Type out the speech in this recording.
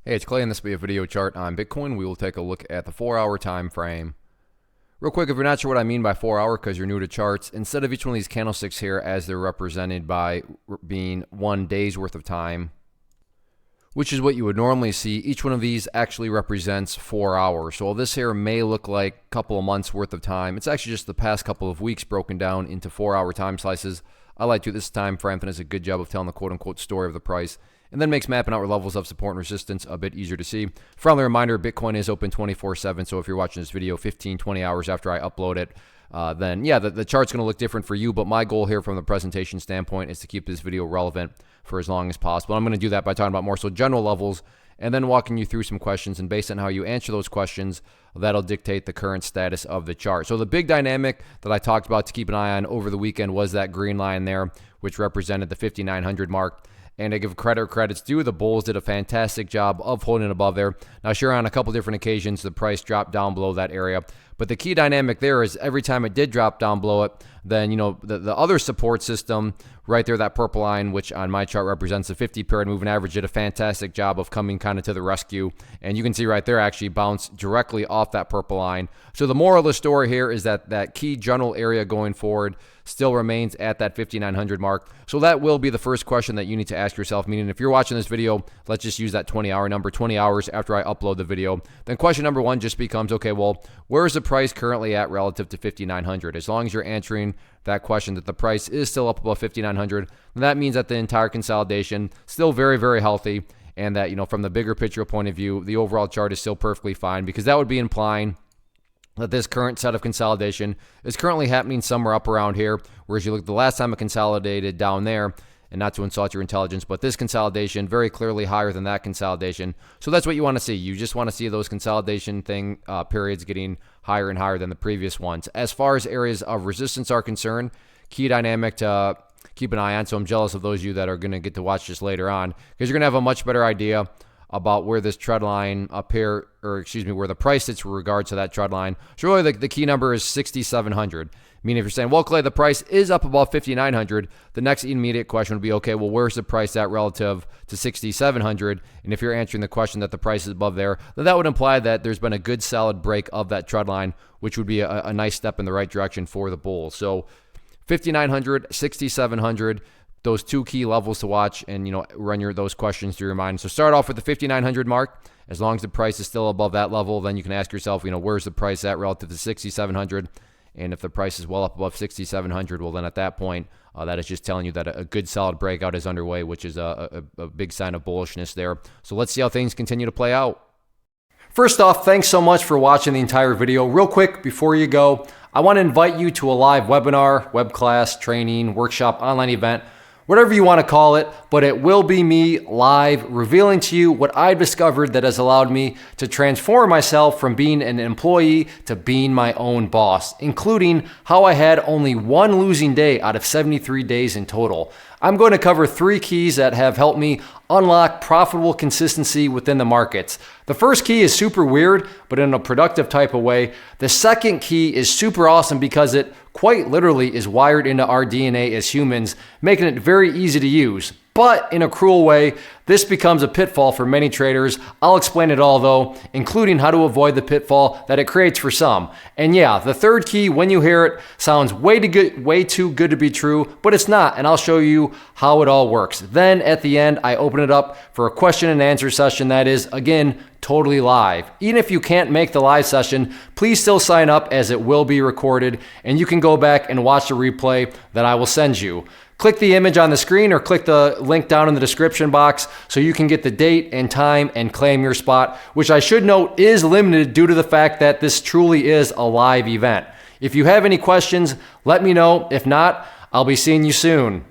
Hey, it's Clay, and this will be a video chart on Bitcoin. We will take a look at the 4-hour time frame. Real quick, if you're not sure what I mean by 4-hour because you're new to charts, instead of each one of these candlesticks here as they're represented by being 1 day's worth of time, which is what you would normally see, each one of these actually represents 4 hours. So while this here may look like a couple of months worth of time, it's actually just the past couple of weeks broken down into 4-hour time slices. I like to this time frame, and does a good job of telling the quote-unquote story of the price, and then makes mapping out levels of support and resistance a bit easier to see. Friendly reminder, Bitcoin is open 24/7, so if you're watching this video 15, 20 hours after I upload it, then yeah, the chart's going to look different for you, but my goal here from the presentation standpoint is to keep this video relevant for as long as possible. I'm going to do that by talking about more so general levels, and then walking you through some questions, and based on how you answer those questions, that'll dictate the current status of the chart. So the big dynamic that I talked about to keep an eye on over the weekend was that green line there, which represented the 5,900 mark. And to give credit's due, the bulls did a fantastic job of holding it above there. Now, sure, on a couple different occasions, the price dropped down below that area. But the key dynamic there is every time it did drop down below it, then, you know, the other support system right there, that purple line, which on my chart represents the 50-period moving average, did a fantastic job of coming kind of to the rescue. And you can see right there actually bounced directly off that purple line. So the moral of the story here is that that key general area going forward still remains at that 5,900 mark. So that will be the first question that you need to ask yourself, meaning if you're watching this video, let's just use that 20-hour number, 20 hours after I upload the video. Then question number one just becomes, okay, well, where is the price currently at relative to 5,900? As long as you're answering that question that the price is still up above 5,900, then that means that the entire consolidation still very, very healthy, and that, you know, from the bigger picture point of view, the overall chart is still perfectly fine, because that would be implying that this current set of consolidation is currently happening somewhere up around here, whereas you look at the last time it consolidated down there, and not to insult your intelligence, but this consolidation very clearly higher than that consolidation. So that's what you want to see. You just want to see those consolidation periods getting higher and higher than the previous ones. As far as areas of resistance are concerned, key dynamic to keep an eye on. So I'm jealous of those of you that are going to get to watch this later on, because you're going to have a much better idea about where this trend line up here, or excuse me, where the price sits with regards to that trend line. So really the key number is 6,700. Meaning if you're saying, well, Clay, the price is up above 5,900, the next immediate question would be, okay, well, where's the price at relative to 6,700? And if you're answering the question that the price is above there, then that would imply that there's been a good solid break of that trend line, which would be a nice step in the right direction for the bulls. So 5,900, 6,700, those two key levels to watch, and, you know, run those questions through your mind. So start off with the 5,900 mark. As long as the price is still above that level, then you can ask yourself, you know, where's the price at relative to 6,700? And if the price is well up above 6,700, well, then at that point, that is just telling you that a good solid breakout is underway, which is a big sign of bullishness there. So let's see how things continue to play out. First off, thanks so much for watching the entire video. Real quick, before you go, I want to invite you to a live webinar, web class, training, workshop, online event, whatever you want to call it, but it will be me live revealing to you what I've discovered that has allowed me to transform myself from being an employee to being my own boss, including how I had only one losing day out of 73 days in total. I'm going to cover 3 keys that have helped me unlock profitable consistency within the markets. The first key is super weird, but in a productive type of way. The second key is super awesome because it quite literally is wired into our DNA as humans, making it very easy to use. But in a cruel way, this becomes a pitfall for many traders. I'll explain it all though, including how to avoid the pitfall that it creates for some. And yeah, the third key, when you hear it, sounds way too good to be true, but it's not, and I'll show you how it all works. Then at the end, I open it up for a question and answer session that is, again, totally live. Even if you can't make the live session, please still sign up, as it will be recorded, and you can go back and watch the replay that I will send you. Click the image on the screen or click the link down in the description box so you can get the date and time and claim your spot, which I should note is limited due to the fact that this truly is a live event. If you have any questions, let me know. If not, I'll be seeing you soon.